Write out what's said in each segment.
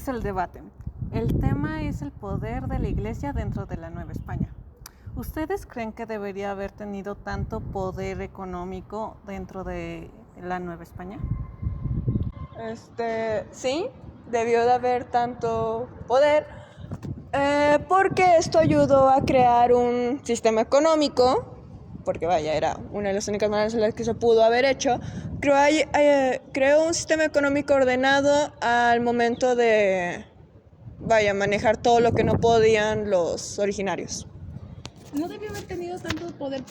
Es el debate. El tema es el poder de la Iglesia dentro de la Nueva España. ¿Ustedes creen que debería haber tenido tanto poder económico dentro de la Nueva España? Sí, debió de haber tanto poder, porque esto ayudó a crear un sistema económico, porque vaya, era una de las únicas maneras en las que se pudo haber hecho. Creó un sistema económico ordenado al momento de, vaya, manejar todo lo que no podían los originarios. No debió haber tenido tanto poder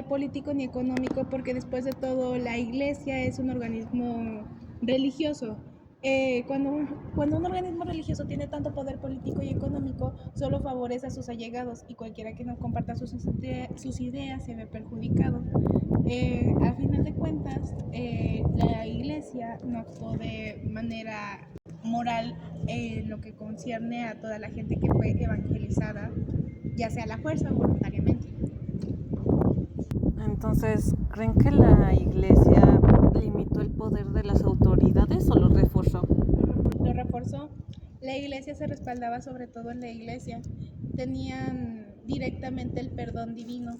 político ni económico porque después de todo la iglesia es un organismo religioso. Cuando un organismo religioso tiene tanto poder político y económico, solo favorece a sus allegados y cualquiera que no comparta sus ideas se ve perjudicado. A final de cuentas, la iglesia no actuó de manera moral en lo que concierne a toda la gente que fue evangelizada, ya sea a la fuerza o voluntariamente. Entonces, ¿creen que la Iglesia limitó el poder de las autoridades o lo reforzó? Lo reforzó. La iglesia se respaldaba sobre todo en la iglesia. Tenían directamente el perdón divino.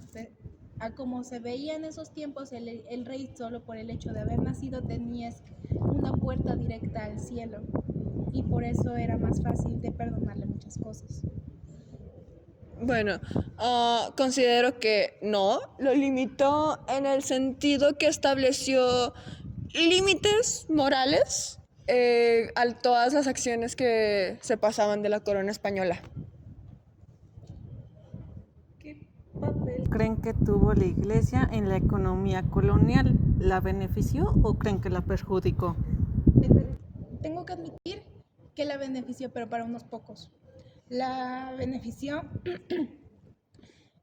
A como se veía en esos tiempos, el rey solo por el hecho de haber nacido tenía una puerta directa al cielo. Y por eso era más fácil de perdonarle muchas cosas. Bueno, considero que no, lo limitó en el sentido que estableció límites morales a todas las acciones que se pasaban de la corona española. ¿Qué papel? ¿Creen que tuvo la Iglesia en la economía colonial? ¿La benefició o creen que la perjudicó? Tengo que admitir que la benefició, pero para unos pocos. La benefició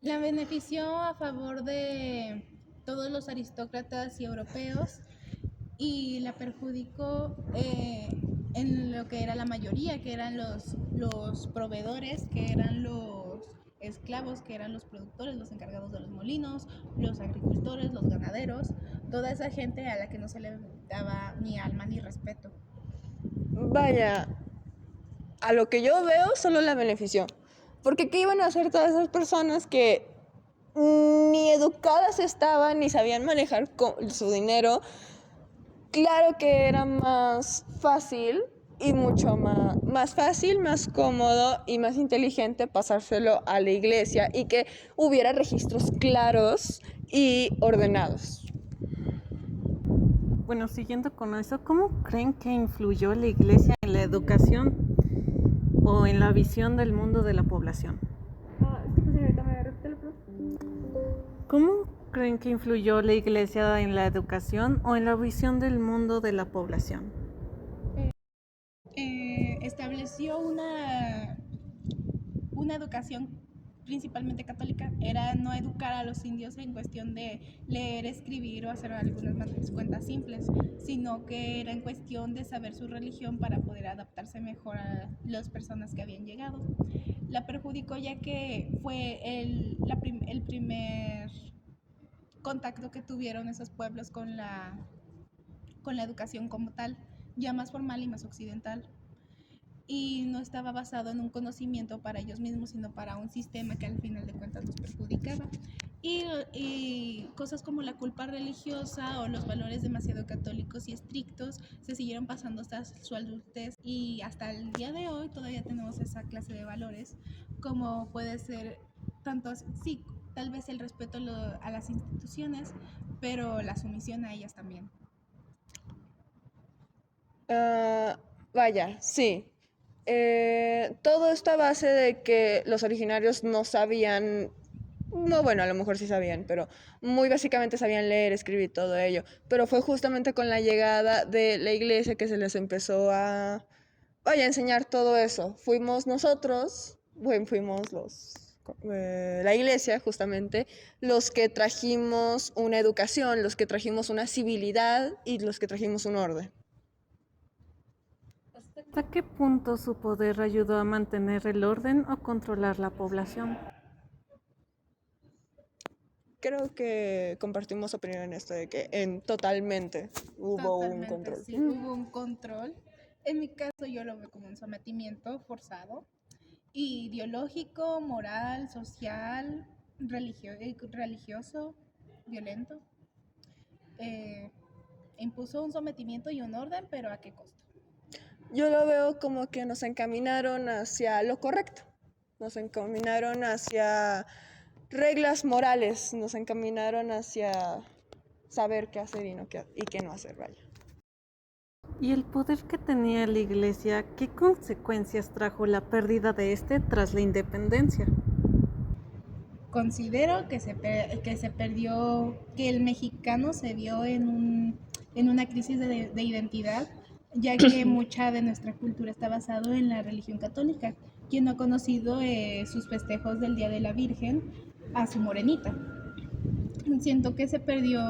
La benefició a favor de todos los aristócratas y europeos y la perjudicó en lo que era la mayoría, que eran los proveedores, que eran los esclavos, que eran los productores, los encargados de los molinos, los agricultores, los ganaderos, toda esa gente a la que no se le daba ni alma ni respeto. Vaya, a lo que yo veo solo la benefició. Porque ¿qué iban a hacer todas esas personas que ni educadas estaban ni sabían manejar su dinero? Claro que era más fácil y mucho más fácil, más cómodo y más inteligente pasárselo a la iglesia y que hubiera registros claros y ordenados. Bueno, siguiendo con eso, ¿cómo creen que influyó la Iglesia en la educación o en la visión del mundo de la población? Señorita, ¿me repite la pregunta? ¿Cómo creen que influyó la Iglesia en la educación o en la visión del mundo de la población? Estableció una educación principalmente católica, era no educar a los indios en cuestión de leer, escribir o hacer algunas cuentas simples, sino que era en cuestión de saber su religión para poder adaptarse mejor a las personas que habían llegado. La perjudicó ya que fue el primer contacto que tuvieron esos pueblos con la educación como tal, ya más formal y más occidental, y no estaba basado en un conocimiento para ellos mismos, sino para un sistema que al final de cuentas los perjudicaba. Y cosas como la culpa religiosa o los valores demasiado católicos y estrictos se siguieron pasando hasta su adultez y hasta el día de hoy todavía tenemos esa clase de valores, como puede ser tantos, sí, tal vez el respeto a las instituciones, pero la sumisión a ellas también. Ah, vaya, sí. Todo esto a base de que los originarios no sabían, no, bueno, a lo mejor sí sabían, pero muy básicamente sabían leer, escribir todo ello. Pero fue justamente con la llegada de la iglesia que se les empezó vaya, a enseñar todo eso. Fuimos nosotros, bueno, fuimos la iglesia justamente, los que trajimos una educación, los que trajimos una civilidad y los que trajimos un orden. ¿Hasta qué punto su poder ayudó a mantener el orden o controlar la población? Creo que compartimos opinión en esto de que totalmente hubo un Totalmente, control. sí, hubo un control En mi caso yo lo veo como un sometimiento forzado, ideológico, moral, social, religioso, violento. Eh, Impuso un sometimiento y un orden, pero ¿a qué costo? Yo lo veo como que nos encaminaron hacia lo correcto, nos encaminaron hacia reglas morales, nos encaminaron hacia saber qué hacer y qué no hacer, vaya. ¿Y el poder que tenía la Iglesia, qué consecuencias trajo la pérdida de este tras la independencia? Considero que se perdió, que el mexicano se vio en una crisis de identidad, ya que mucha de nuestra cultura está basado en la religión católica. Quien no ha conocido sus festejos del Día de la Virgen a su morenita. Siento que se perdió,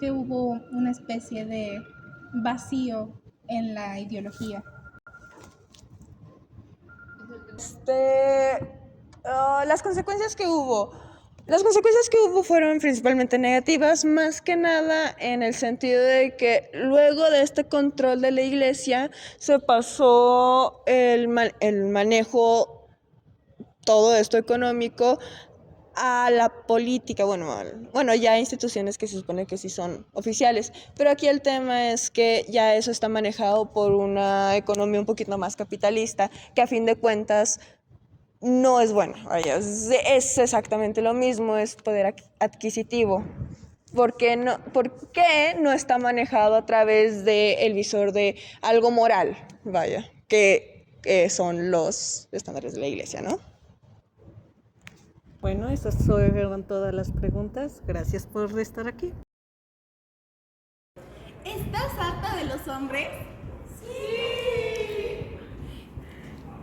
que hubo una especie de vacío en la ideología. Las consecuencias que hubo. Las consecuencias que hubo fueron principalmente negativas, más que nada en el sentido de que luego de este control de la iglesia se pasó el manejo, todo esto económico, a la política, bueno, ya instituciones que se supone que sí son oficiales, pero aquí el tema es que ya eso está manejado por una economía un poquito más capitalista, que a fin de cuentas no es bueno, vaya, es exactamente lo mismo, es poder adquisitivo. ¿Por qué no está manejado a través del visor de algo moral, vaya, que son los estándares de la iglesia, ¿no? Bueno, esas fueron todas las preguntas. Gracias por estar aquí. ¿Estás harta de los hombres? Sí.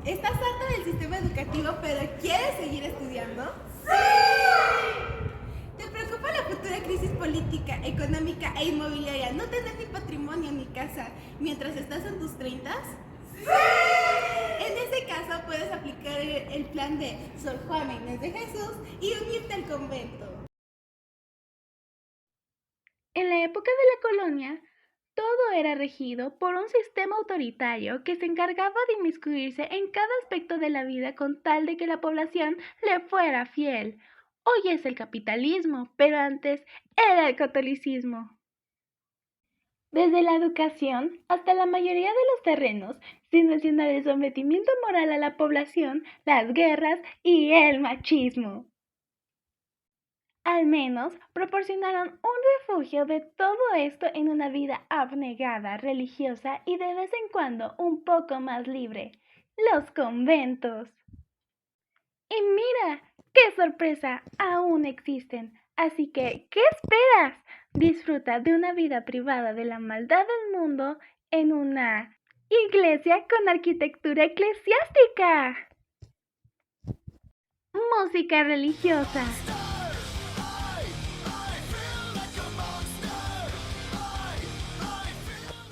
¿Estás harta del sistema educativo pero quieres seguir estudiando? Sí. ¿Te preocupa la futura crisis política, económica e inmobiliaria? ¿No tener ni patrimonio ni casa mientras estás en tus 30s? Sí. En ese caso puedes aplicar el plan de Sor Juana Inés de Jesús y unirte al convento. En la época de la colonia, todo era regido por un sistema autoritario que se encargaba de inmiscuirse en cada aspecto de la vida con tal de que la población le fuera fiel. Hoy es el capitalismo, pero antes era el catolicismo. Desde la educación hasta la mayoría de los terrenos, sin mencionar el sometimiento moral a la población, las guerras y el machismo. Al menos proporcionaron un refugio de todo esto en una vida abnegada, religiosa y de vez en cuando un poco más libre: los conventos. Y mira, qué sorpresa, aún existen. Así que, ¿qué esperas? Disfruta de una vida privada de la maldad del mundo en una iglesia con arquitectura eclesiástica. Música religiosa.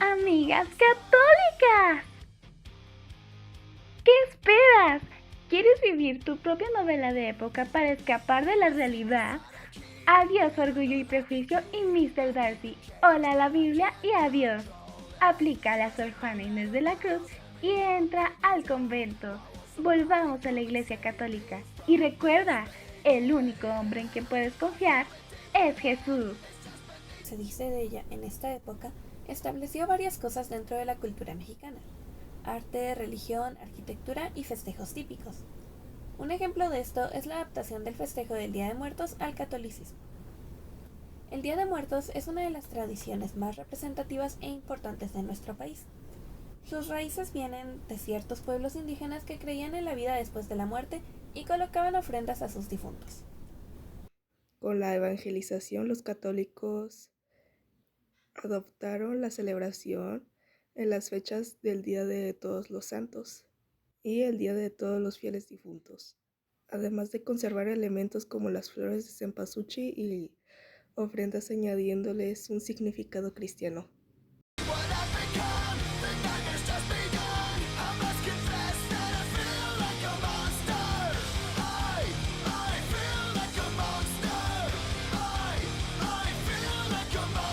Amigas católicas, ¿qué esperas? ¿Quieres vivir tu propia novela de época para escapar de la realidad? Adiós Orgullo y Prejuicio y Mr. Darcy. Hola a la Biblia y adiós. Aplica la Sor Juana Inés de la Cruz y entra al convento. Volvamos a la Iglesia Católica. Y recuerda, el único hombre en quien puedes confiar es Jesús. Se dice de ella en esta época, estableció varias cosas dentro de la cultura mexicana: arte, religión, arquitectura y festejos típicos. Un ejemplo de esto es la adaptación del festejo del Día de Muertos al catolicismo. El Día de Muertos es una de las tradiciones más representativas e importantes de nuestro país. Sus raíces vienen de ciertos pueblos indígenas que creían en la vida después de la muerte y colocaban ofrendas a sus difuntos. Con la evangelización, los católicos adoptaron la celebración en las fechas del Día de Todos los Santos y el Día de Todos los Fieles Difuntos, además de conservar elementos como las flores de cempasúchil y ofrendas añadiéndoles un significado cristiano.